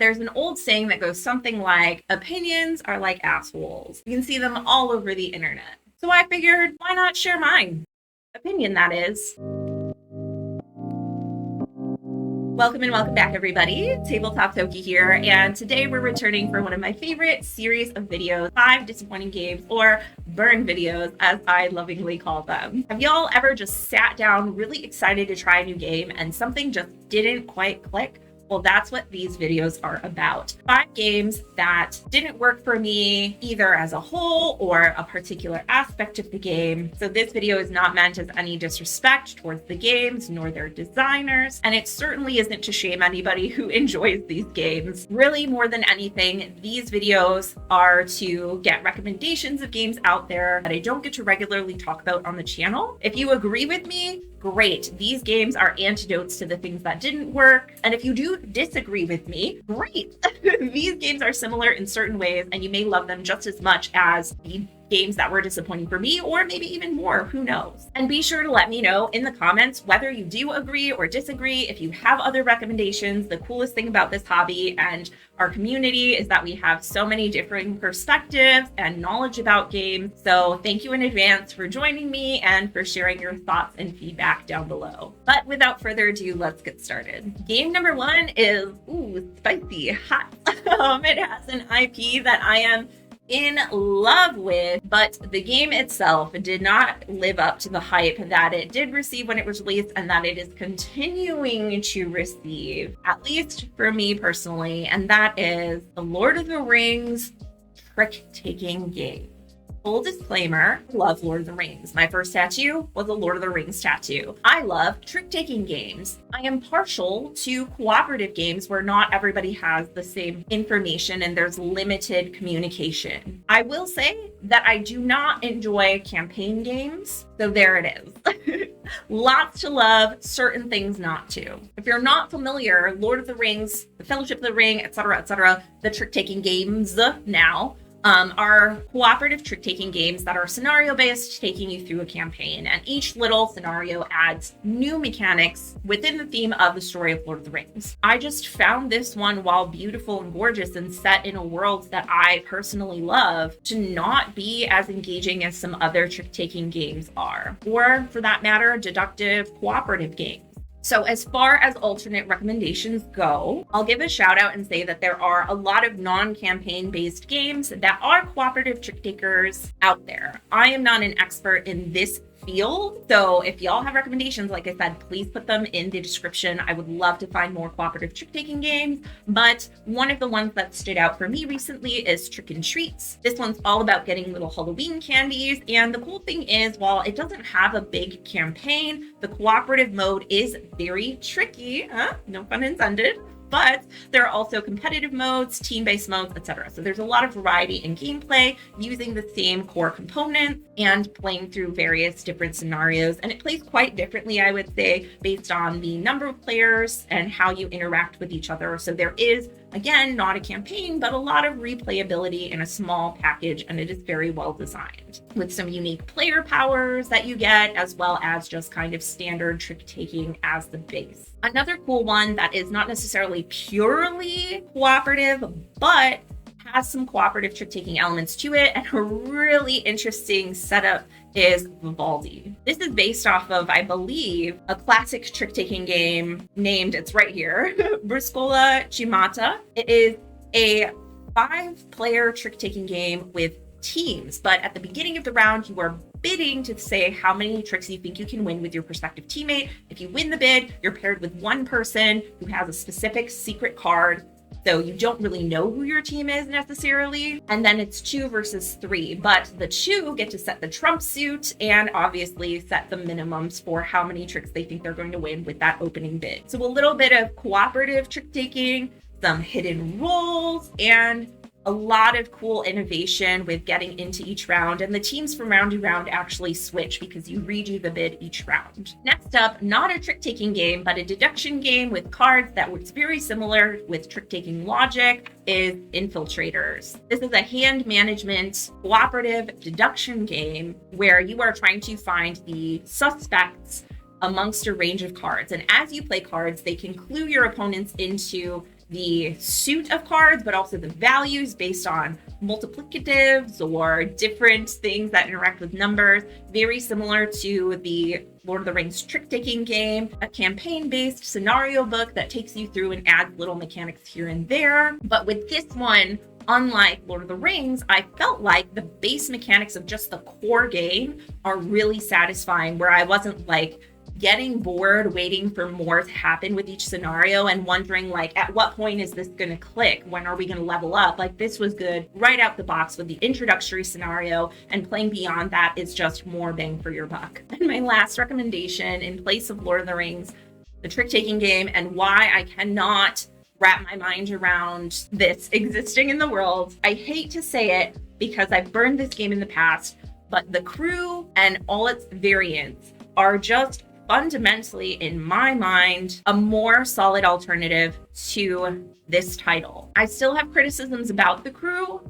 There's an old saying that goes something like, opinions are like assholes. You can see them all over the internet. So I figured, why not share mine? Opinion, that is. Welcome and welcome back, everybody. Tabletop Toki here, and today we're returning for one of my favorite series of videos, 5 disappointing games, or burn videos, as I lovingly call them. Have y'all ever just sat down really excited to try a new game and something just didn't quite click? Well, that's what these videos are about. 5 games that didn't work for me either as a whole or a particular aspect of the game. So this video is not meant as any disrespect towards the games nor their designers. And it certainly isn't to shame anybody who enjoys these games. Really, more than anything, these videos are to get recommendations of games out there that I don't get to regularly talk about on the channel. If you agree with me, great. These games are antidotes to the things that didn't work. And if you do disagree with me, great. These games are similar in certain ways, and you may love them just as much as the games that were disappointing for me, or maybe even more, who knows? And be sure to let me know in the comments whether you do agree or disagree. If you have other recommendations, the coolest thing about this hobby and our community is that we have so many different perspectives and knowledge about games. So thank you in advance for joining me and for sharing your thoughts and feedback down below. But without further ado, let's get started. Game number 1 is, spicy, hot. It has an IP that I am in love with, but the game itself did not live up to the hype that it did receive when it was released and that it is continuing to receive, at least for me personally, and that is the Lord of the Rings trick-taking game. Full disclaimer, I love Lord of the Rings. My first tattoo was a Lord of the Rings tattoo. I love trick-taking games. I am partial to cooperative games where not everybody has the same information and there's limited communication. I will say that I do not enjoy campaign games, so there it is. Lots to love, certain things not to. If you're not familiar, Lord of the Rings, the Fellowship of the Ring, etc., the trick-taking games now, are cooperative trick-taking games that are scenario-based, taking you through a campaign, and each little scenario adds new mechanics within the theme of the story of Lord of the Rings. I just found this one, while beautiful and gorgeous and set in a world that I personally love, to not be as engaging as some other trick-taking games are, or for that matter, deductive cooperative games. So as far as alternate recommendations go, I'll give a shout out and say that there are a lot of non-campaign based games that are cooperative trick takers out there. I am not an expert in this field, so if y'all have recommendations, like I said, please put them in the description. I would love to find more cooperative trick-taking games, but one of the ones that stood out for me recently is Trick and Treats. This one's all about getting little Halloween candies, and the cool thing is, while it doesn't have a big campaign, the cooperative mode is very tricky, no pun intended. But there are also competitive modes, team-based modes, etc. So there's a lot of variety in gameplay using the same core components and playing through various different scenarios. And it plays quite differently, I would say, based on the number of players and how you interact with each other. So there is, again, not a campaign, but a lot of replayability in a small package, and it is very well designed with some unique player powers that you get, as well as just kind of standard trick-taking as the base. Another cool one that is not necessarily purely cooperative, but has some cooperative trick-taking elements to it, and a really interesting setup is Vivaldi. This is based off of, I believe, a classic trick-taking game named, it's right here, Bruscola Cimata. It is a 5-player trick-taking game with teams, but at the beginning of the round, you are bidding to say how many tricks you think you can win with your prospective teammate. If you win the bid, you're paired with one person who has a specific secret card, so you don't really know who your team is necessarily. And then it's 2 versus 3, but the 2 get to set the trump suit and obviously set the minimums for how many tricks they think they're going to win with that opening bid. So a little bit of cooperative trick taking, some hidden roles, and a lot of cool innovation with getting into each round, and the teams from round to round actually switch because you redo the bid each round. Next up, not a trick-taking game, but a deduction game with cards that works very similar with trick-taking logic is Infiltrators. This is a hand management cooperative deduction game where you are trying to find the suspects amongst a range of cards. And as you play cards, they can clue your opponents into the suit of cards, but also the values based on multiplicatives or different things that interact with numbers. Very similar to the Lord of the Rings trick-taking game, a campaign-based scenario book that takes you through and adds little mechanics here and there. But with this one, unlike Lord of the Rings, I felt like the base mechanics of just the core game are really satisfying, where I wasn't like getting bored waiting for more to happen with each scenario and wondering like, at what point is this going to click? When are we going to level up? Like, this was good right out the box with the introductory scenario, and playing beyond that is just more bang for your buck. And my last recommendation in place of Lord of the Rings, the trick-taking game, and why I cannot wrap my mind around this existing in the world. I hate to say it because I've burned this game in the past, but the crew and all its variants are just fundamentally, in my mind, a more solid alternative to this title. I still have criticisms about the crew,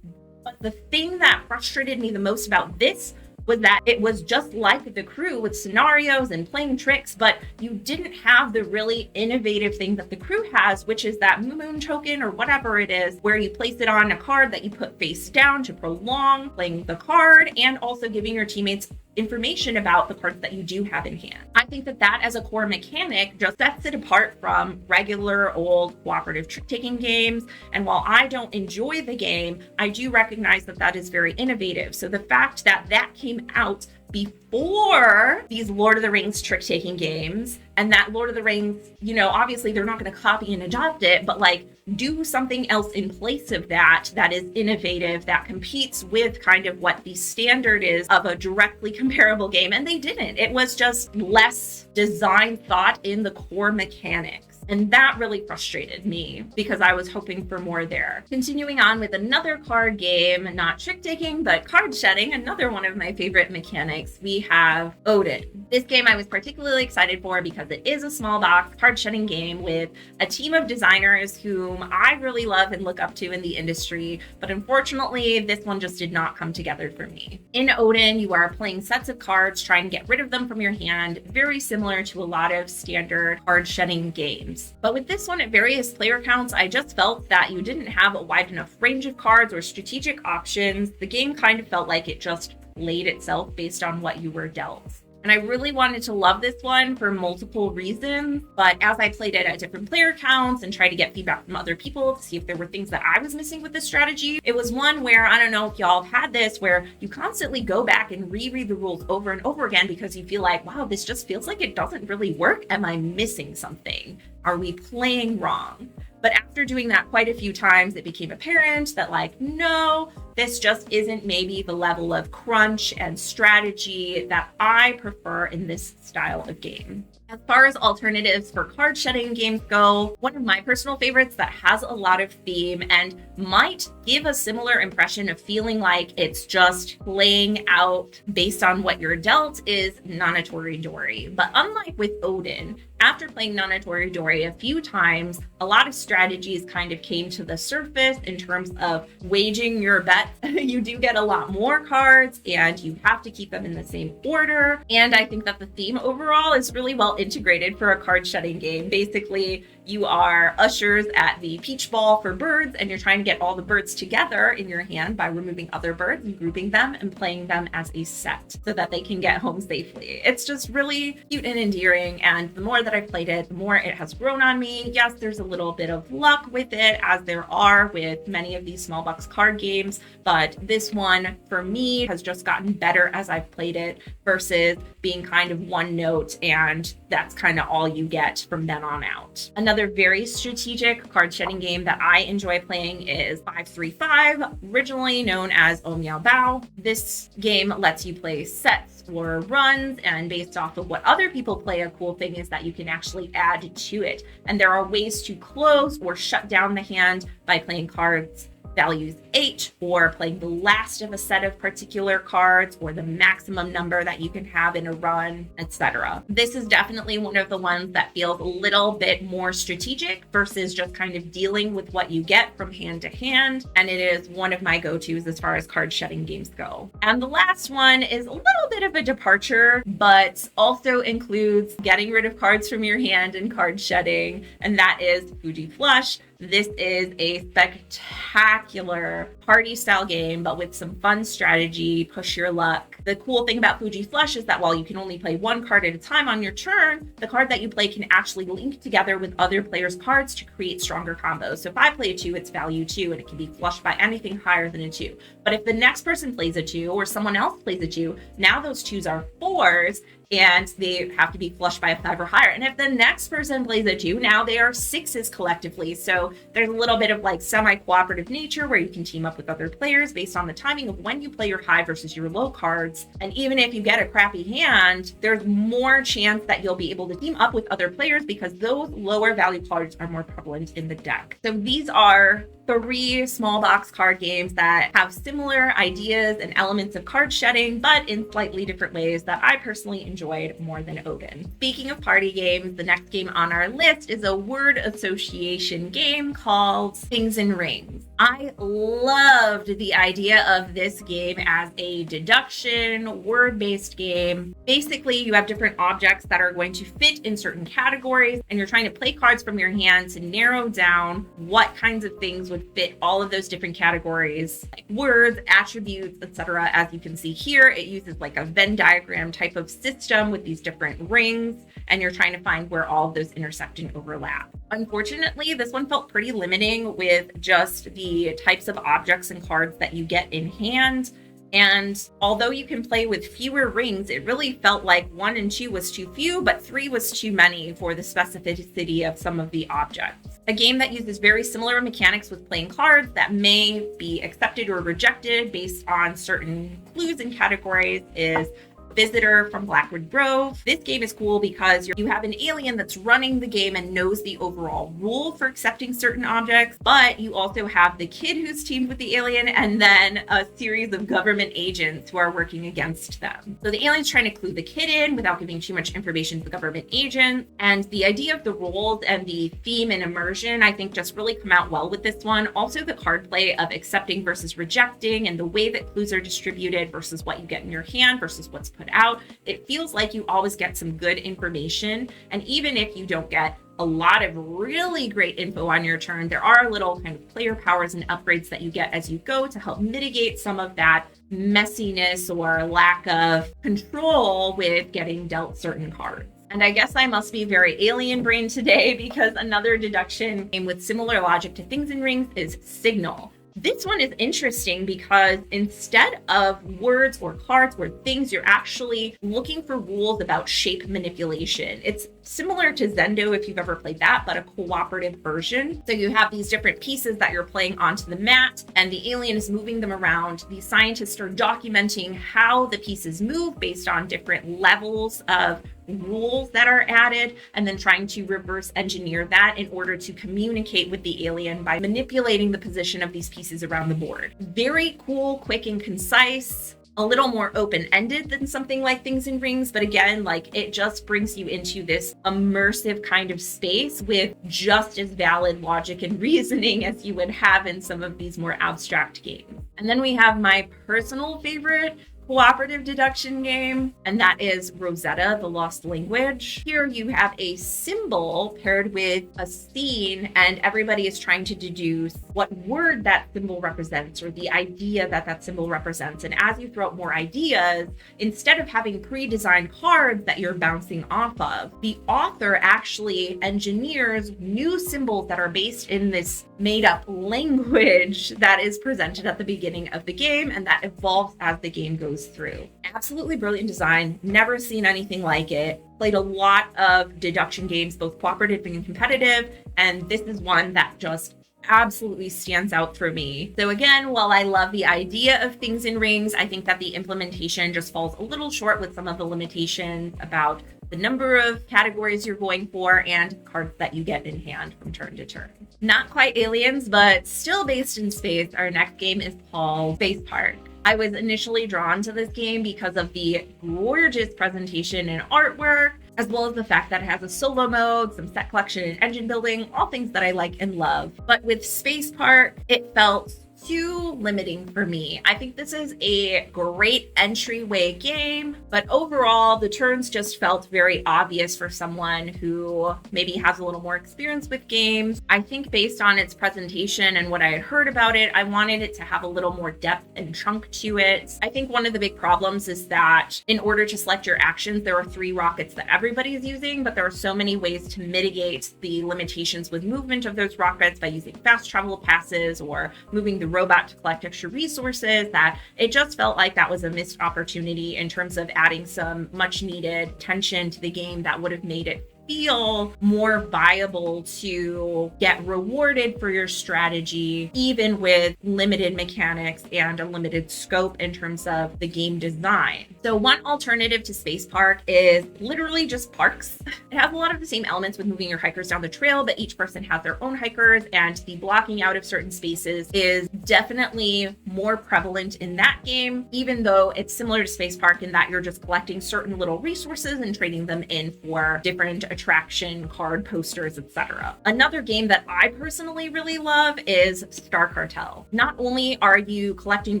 but the thing that frustrated me the most about this was that it was just like the crew with scenarios and playing tricks, but you didn't have the really innovative thing that the crew has, which is that moon token or whatever it is, where you place it on a card that you put face down to prolong playing the card, and also giving your teammates information about the cards that you do have in hand. I think that as a core mechanic just sets it apart from regular old cooperative trick-taking games. And while I don't enjoy the game, I do recognize that is very innovative. So the fact that came out before these Lord of the Rings trick-taking games, and that Lord of the Rings, obviously they're not going to copy and adopt it, but like do something else in place of that is innovative, that competes with kind of what the standard is of a directly comparable game. And they didn't. It was just less design thought in the core mechanics. And that really frustrated me because I was hoping for more there. Continuing on with another card game, not trick-taking, but card shedding, another one of my favorite mechanics, we have Odin. This game I was particularly excited for because it is a small box card shedding game with a team of designers whom I really love and look up to in the industry, but unfortunately this one just did not come together for me. In Odin, you are playing sets of cards, trying to get rid of them from your hand, very similar to a lot of standard card shedding games. But with this one, at various player counts, I just felt that you didn't have a wide enough range of cards or strategic options. The game kind of felt like it just played itself based on what you were dealt. And I really wanted to love this one for multiple reasons, but as I played it at different player counts and tried to get feedback from other people to see if there were things that I was missing with this strategy, it was one where, I don't know if y'all had this, where you constantly go back and reread the rules over and over again because you feel like, wow, this just feels like it doesn't really work. Am I missing something? Are we playing wrong? But after doing that quite a few times, it became apparent that like, no, this just isn't maybe the level of crunch and strategy that I prefer in this style of game. As far as alternatives for card shedding games go, one of my personal favorites that has a lot of theme and might give a similar impression of feeling like it's just playing out based on what you're dealt is Nana Toridori. But unlike with Odin, after playing Nana Toridori a few times, a lot of strategies kind of came to the surface in terms of waging your bets. You do get a lot more cards and you have to keep them in the same order. And I think that the theme overall is really well integrated for a card shedding game. Basically, you are ushers at the peach ball for birds, and you're trying to get all the birds together in your hand by removing other birds and grouping them and playing them as a set so that they can get home safely. It's just really cute and endearing, and the more that I've played it, the more it has grown on me. Yes, there's a little bit of luck with it, as there are with many of these small box card games, but this one, for me, has just gotten better as I've played it versus being kind of one note, and that's kind of all you get from then on out. Another very strategic card shedding game that I enjoy playing is 5-3-5, originally known as Oh Meow Bao. This game lets you play sets or runs, and based off of what other people play, a cool thing is that you can actually add to it. And there are ways to close or shut down the hand by playing cards values 8, or playing the last of a set of particular cards, or the maximum number that you can have in a run, etc. This is definitely one of the ones that feels a little bit more strategic versus just kind of dealing with what you get from hand to hand, and it is one of my go-tos as far as card shedding games go. And the last one is a little bit of a departure, but also includes getting rid of cards from your hand and card shedding, and that is Fuji Flush. This is a spectacular party style game, but with some fun strategy, push your luck. The cool thing about Fuji Flush is that while you can only play one card at a time on your turn, the card that you play can actually link together with other players' cards to create stronger combos. So if I play a 2, it's value 2, and it can be flushed by anything higher than a 2. But if the next person plays a 2 or someone else plays a 2, now those 2s are 4s, and they have to be flushed by a 5 or higher. And if the next person plays a 2, now they are 6s collectively. So there's a little bit of like semi-cooperative nature where you can team up with other players based on the timing of when you play your high versus your low cards. And even if you get a crappy hand, there's more chance that you'll be able to team up with other players because those lower value cards are more prevalent in the deck. So these are 3 small box card games that have similar ideas and elements of card shedding, but in slightly different ways that I personally enjoyed more than Ogun. Speaking of party games, the next game on our list is a word association game called Things and Rings. I loved the idea of this game as a deduction, word-based game. Basically, you have different objects that are going to fit in certain categories, and you're trying to play cards from your hand to narrow down what kinds of things would fit all of those different categories, like words, attributes, etc. As you can see here, it uses like a Venn diagram type of system with these different rings, and you're trying to find where all of those intersect and overlap. Unfortunately, this one felt pretty limiting with just the types of objects and cards that you get in hand. And although you can play with fewer rings, it really felt like 1 and 2 was too few, but 3 was too many for the specificity of some of the objects. A game that uses very similar mechanics with playing cards that may be accepted or rejected based on certain clues and categories is Visitor from Blackwood Grove. This game is cool because you have an alien that's running the game and knows the overall rule for accepting certain objects, but you also have the kid who's teamed with the alien and then a series of government agents who are working against them. So the alien's trying to clue the kid in without giving too much information to the government agent. And the idea of the roles and the theme and immersion, I think, just really come out well with this one. Also the card play of accepting versus rejecting and the way that clues are distributed versus what you get in your hand versus what's put out. It feels like you always get some good information. And even if you don't get a lot of really great info on your turn, there are little kind of player powers and upgrades that you get as you go to help mitigate some of that messiness or lack of control with getting dealt certain cards. And I guess I must be very alien brain today because another deduction game with similar logic to Things and Rings is Signal. This one is interesting because instead of words or cards or things, you're actually looking for rules about shape manipulation. It's similar to Zendo if you've ever played that, but a cooperative version. So you have these different pieces that you're playing onto the mat and the alien is moving them around. The scientists are documenting how the pieces move based on different levels of rules that are added and then trying to reverse engineer that in order to communicate with the alien by manipulating the position of these pieces around the board. Very cool, quick and concise, a little more open-ended than something like Things and Rings, but again, like it just brings you into this immersive kind of space with just as valid logic and reasoning as you would have in some of these more abstract games. And then we have my personal favorite cooperative deduction game, and that is Rosetta, the Lost Language. Here you have a symbol paired with a scene, and everybody is trying to deduce what word that symbol represents or the idea that that symbol represents. And as you throw out more ideas, instead of having pre-designed cards that you're bouncing off of, the author actually engineers new symbols that are based in this made-up language that is presented at the beginning of the game and that evolves as the game goes through. Absolutely brilliant design. Never seen anything like it. Played a lot of deduction games, both cooperative and competitive, and this is one that just absolutely stands out for me. So again, while I love the idea of Things and Rings, I think that the implementation just falls a little short with some of the limitations about the number of categories you're going for and cards that you get in hand from turn to turn. Not quite aliens, but still based in space, our next game is called Space Park. I was initially drawn to this game because of the gorgeous presentation and artwork, as well as the fact that it has a solo mode, some set collection and engine building, all things that I like and love. But with Space Park, it felt too limiting for me. I think this is a great entryway game, but overall, the turns just felt very obvious for someone who maybe has a little more experience with games. I think based on its presentation and what I had heard about it, I wanted it to have a little more depth and chunk to it. I think one of the big problems is that in order to select your actions, there are 3 rockets that everybody is using, but there are so many ways to mitigate the limitations with movement of those rockets by using fast travel passes or moving the robot to collect extra resources that it just felt like that was a missed opportunity in terms of adding some much needed tension to the game that would have made it feel more viable to get rewarded for your strategy, even with limited mechanics and a limited scope in terms of the game design. So one alternative to Space Park is literally just parks. It has a lot of the same elements with moving your hikers down the trail, but each person has their own hikers, and the blocking out of certain spaces is definitely more prevalent in that game, even though it's similar to Space Park in that you're just collecting certain little resources and trading them in for different attraction card posters, etc. Another game that I personally really love is Star Cartel. Not only are you collecting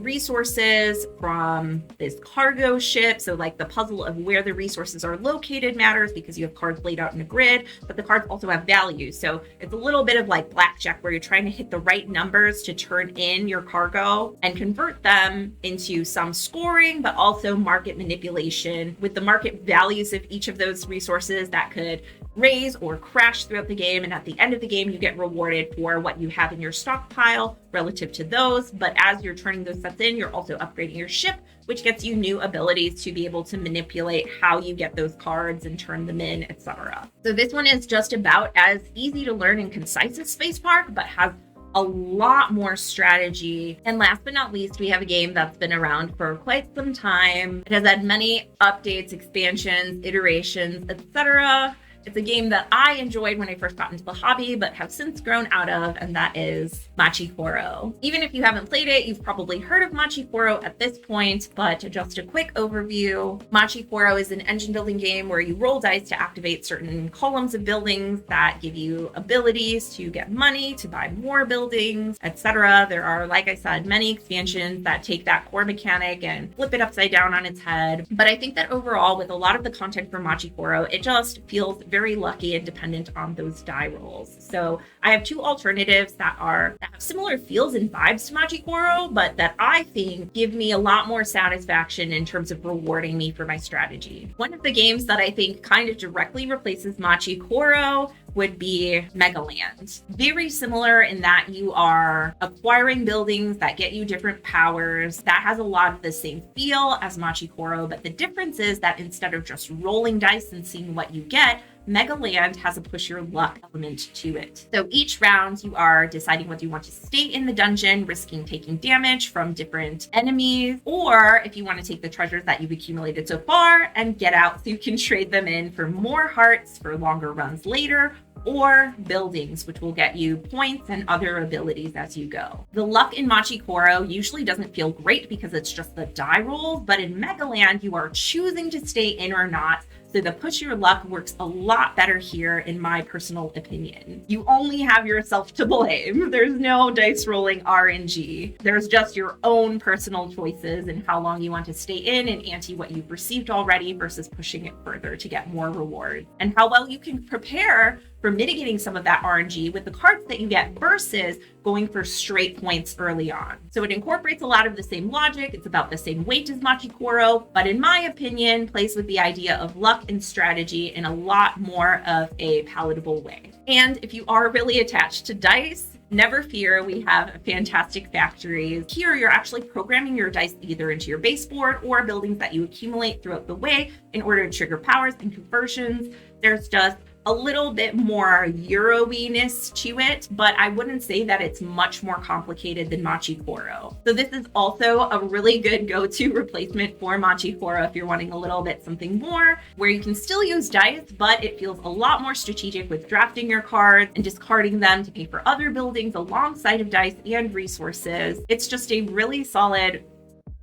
resources from this cargo ship, so like the puzzle of where the resources are located matters because you have cards laid out in a grid, but the cards also have value. So it's a little bit of like blackjack where you're trying to hit the right numbers to turn in your cargo and convert them into some scoring, but also market manipulation with the market values of each of those resources that could raise or crash throughout the game, and at the end of the game you get rewarded for what you have in your stockpile relative to those. But as you're turning those sets in, you're also upgrading your ship, which gets you new abilities to be able to manipulate how you get those cards and turn them in, etc. So this one is just about as easy to learn and concise as Space Park, but has a lot more strategy. And last but not least, we have a game that's been around for quite some time. It has had many updates, expansions, iterations, etc. It's a game that I enjoyed when I first got into the hobby, but have since grown out of, and that is Machi Koro. Even if you haven't played it, you've probably heard of Machi Koro at this point, but just a quick overview. Machi Koro is an engine building game where you roll dice to activate certain columns of buildings that give you abilities to get money, to buy more buildings, etc. There are, like I said, many expansions that take that core mechanic and flip it upside down on its head. But I think that overall, with a lot of the content from Machi Koro, it just feels very lucky and dependent on those die rolls. So I have 2 alternatives that have similar feels and vibes to Machi Koro, but that I think give me a lot more satisfaction in terms of rewarding me for my strategy. One of the games that I think kind of directly replaces Machi Koro would be Megaland. Very similar in that you are acquiring buildings that get you different powers. That has a lot of the same feel as Machi Koro, but the difference is that instead of just rolling dice and seeing what you get, Megaland has a push your luck element to it. So each round you are deciding whether you want to stay in the dungeon, risking taking damage from different enemies, or if you want to take the treasures that you've accumulated so far and get out so you can trade them in for more hearts for longer runs later, or buildings, which will get you points and other abilities as you go. The luck in Machi Koro usually doesn't feel great because it's just the die rolls, but in Megaland, you are choosing to stay in or not. So the push your luck works a lot better here, in my personal opinion. You only have yourself to blame. There's no dice rolling RNG. There's just your own personal choices and how long you want to stay in and ante what you've received already versus pushing it further to get more rewards. And how well you can prepare for mitigating some of that RNG with the cards that you get versus going for straight points early on. So it incorporates a lot of the same logic. It's about the same weight as Machi Koro, but in my opinion, plays with the idea of luck and strategy in a lot more of a palatable way. And if you are really attached to dice, never fear, we have fantastic factories. Here, you're actually programming your dice either into your base board or buildings that you accumulate throughout the way in order to trigger powers and conversions. There's just a little bit more Euro-y-ness to it, but I wouldn't say that it's much more complicated than Machi Koro. So this is also a really good go-to replacement for Machi Koro if you're wanting a little bit something more, where you can still use dice, but it feels a lot more strategic with drafting your cards and discarding them to pay for other buildings alongside of dice and resources. It's just a really solid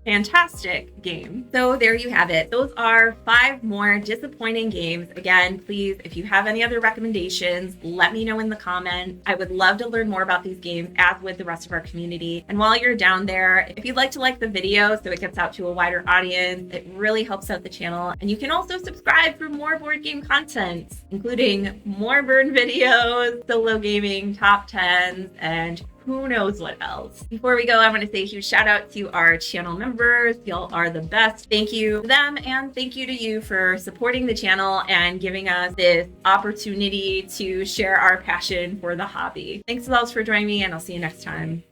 Fantastic game. So there you have it. Those are 5 more disappointing games. Again, please, if you have any other recommendations, let me know in the comments. I would love to learn more about these games, as with the rest of our community. And while you're down there, if you'd like to like the video so it gets out to a wider audience, it really helps out the channel. And you can also subscribe for more board game content, including more burn videos, solo gaming, top 10s, and who knows what else. Before we go, I want to say a huge shout out to our channel members. Y'all are the best. Thank you to them, and thank you to you for supporting the channel and giving us this opportunity to share our passion for the hobby. Thanks a lot for joining me, and I'll see you next time.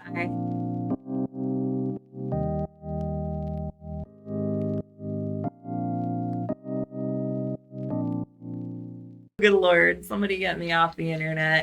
Bye. Good Lord, somebody get me off the internet.